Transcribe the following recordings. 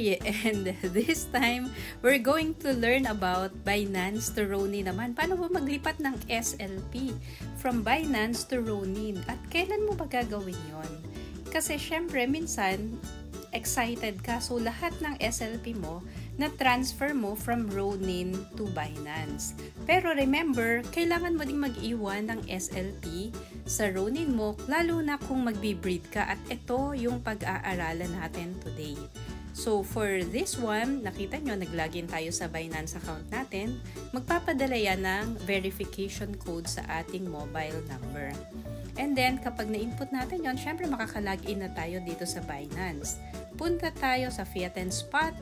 Mary, and this time we're going to learn about Binance to Ronin naman. Paano ba maglipat ng SLP from Binance to Ronin? At kailan mo ba gagawin yon? Kasi syempre minsan excited ka, so lahat ng SLP mo na transfer mo from Ronin to Binance. Pero remember, kailangan mo ding mag-iwan ng SLP sa Ronin mo, lalo na kung magbi-breed ka, at ito yung pag-aaralan natin today. So for this one, nakita nyo, nag-login tayo sa Binance account natin, magpapadala yan ng verification code sa ating mobile number. And then, kapag na-input natin yon, syempre makaka-login na tayo dito sa Binance. Punta tayo sa Fiat and Spot,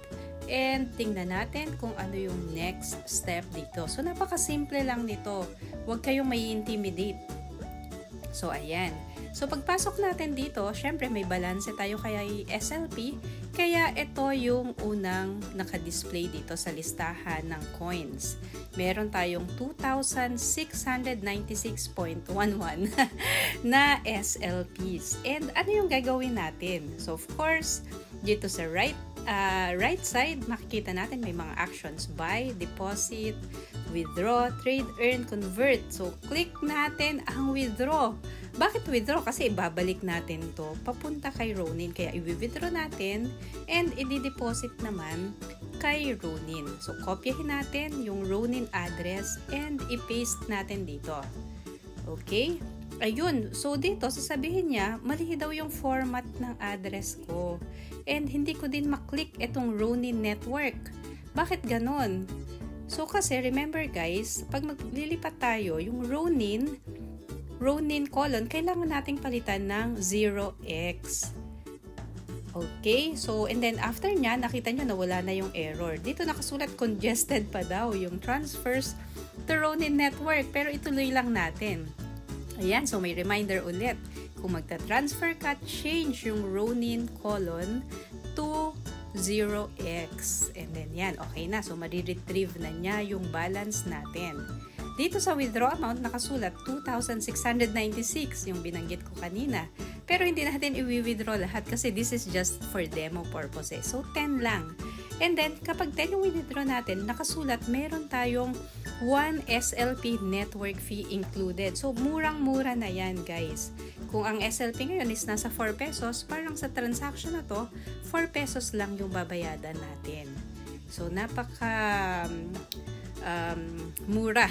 and tingnan natin kung ano yung next step dito. So, napaka-simple lang nito. Huwag kayong mai-intimidate. So, ayan. So, pagpasok natin dito, syempre may balance tayo kay SLP. Kaya ito yung unang naka-display dito sa listahan ng coins. Meron tayong 2,696.11 na SLPs. And ano yung gagawin natin? So, of course, dito sa right side, makikita natin may mga actions: buy, deposit, withdraw, trade, earn, convert. So, click natin ang withdraw. Bakit withdraw? Kasi ibabalik natin to papunta kay Ronin. Kaya i-withdraw natin and i-deposit naman kay Ronin. So, kopyahin natin yung Ronin address and i-paste natin dito. Okay? Ayun. So, dito, sasabihin niya, mali daw yung format ng address ko. And hindi ko din maklik itong Ronin network. Bakit ganon? So, kasi remember guys, pag maglilipat tayo, yung Ronin colon, kailangan nating palitan ng 0x. Okay? So, and then after nya, nakita nyo na wala na yung error. Dito nakasulat congested pa daw yung transfers to Ronin network. Pero ituloy lang natin. Ayan, so may reminder ulit. Kung magta-transfer ka, change yung Ronin colon to 0x. And then yan, okay na. So, mariretrieve na niya yung balance natin. Dito sa withdraw amount, nakasulat 2,696, yung binanggit ko kanina. Pero hindi natin i-withdraw lahat kasi this is just for demo purposes. So, 10 lang. And then, kapag 10 yung withdraw natin, nakasulat, meron tayong 1 SLP network fee included. So, murang-mura na yan, guys. Kung ang SLP ngayon is nasa 4 pesos, parang sa transaction na to, 4 pesos lang yung babayadan natin. So, napaka mura.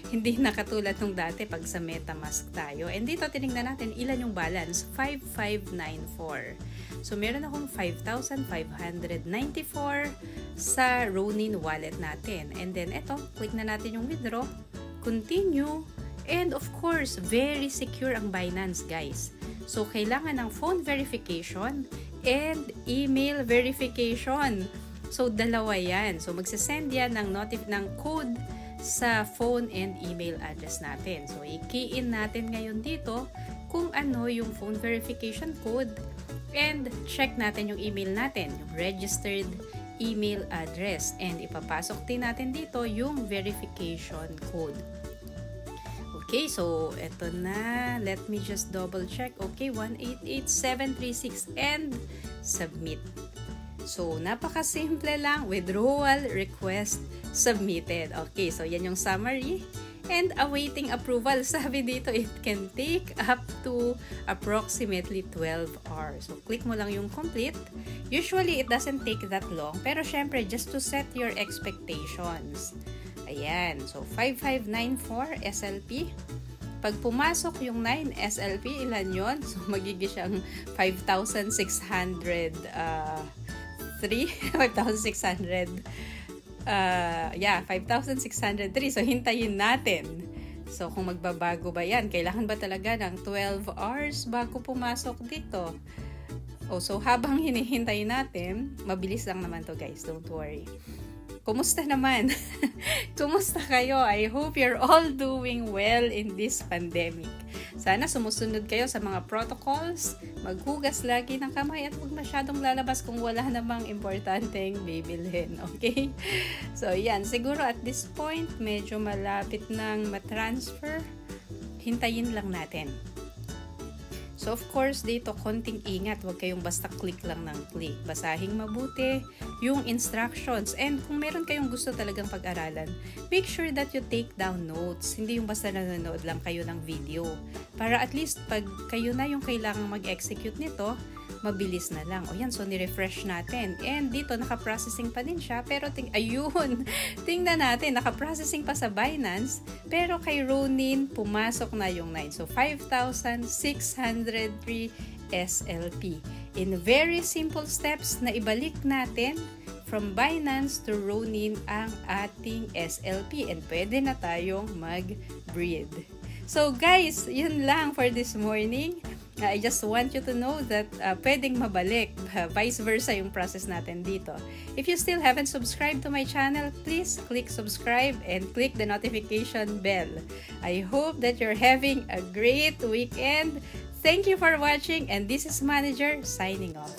Hindi na katulad nung dati pag sa MetaMask tayo. And dito, tinignan natin ilan yung balance. 5,594. So, meron akong 5,594 sa Ronin wallet natin. And then, eto, click na natin yung withdraw. Continue. And of course, very secure ang Binance, guys. So, kailangan ng phone verification and email verification. So, dalawa yan. So, magsasend yan ng code sa phone and email address natin. So, i-key in natin ngayon dito kung ano yung phone verification code and check natin yung email natin, yung registered email address. And ipapasok din natin dito yung verification code. Okay, so eto na. Let me just double check. Okay, 188736 and submit. So, napaka-simple lang. Withdrawal request submitted. Okay, so yan yung summary. And awaiting approval. Sabi dito, it can take up to approximately 12 hours. So, click mo lang yung complete. Usually, it doesn't take that long. Pero syempre, just to set your expectations. Ayan. So, 5594 SLP. Pag pumasok yung 9 SLP, ilan yon? So, magiging siyang 5,603. 5,603. So, hintayin natin. So, kung magbabago ba yan, kailangan ba talaga ng 12 hours bago pumasok dito? Oh, so, habang hinihintay natin, mabilis lang naman to guys. Don't worry. Kumusta naman? Kumusta kayo? I hope you're all doing well in this pandemic. Sana sumusunod kayo sa mga protocols, maghugas lagi ng kamay at huwag masyadong lalabas kung wala namang importanteng bibilhin. Okay? So, yan. Siguro at this point, medyo malapit nang matransfer. Hintayin lang natin. So of course, dito konting ingat, huwag kayong basta click lang ng click. Basahing mabuti yung instructions. And kung meron kayong gusto talagang pag-aralan, make sure that you take down notes. Hindi yung basta nanonood lang kayo ng video. Para at least pag kayo na yung kailangang mag-execute nito, mabilis na lang. O yan, so ni-refresh natin. And dito, naka-processing pa din siya. Pero, ayun, tingnan natin, naka-processing pa sa Binance. Pero kay Ronin, pumasok na yung 9. So, 5,603 SLP. In very simple steps na ibalik natin from Binance to Ronin ang ating SLP. And pwede na tayong mag-breed. So, guys, yun lang for this morning. I just want you to know that pwedeng mabalik, vice versa yung process natin dito. If you still haven't subscribed to my channel, please click subscribe and click the notification bell. I hope that you're having a great weekend. Thank you for watching, and this is Manager signing off.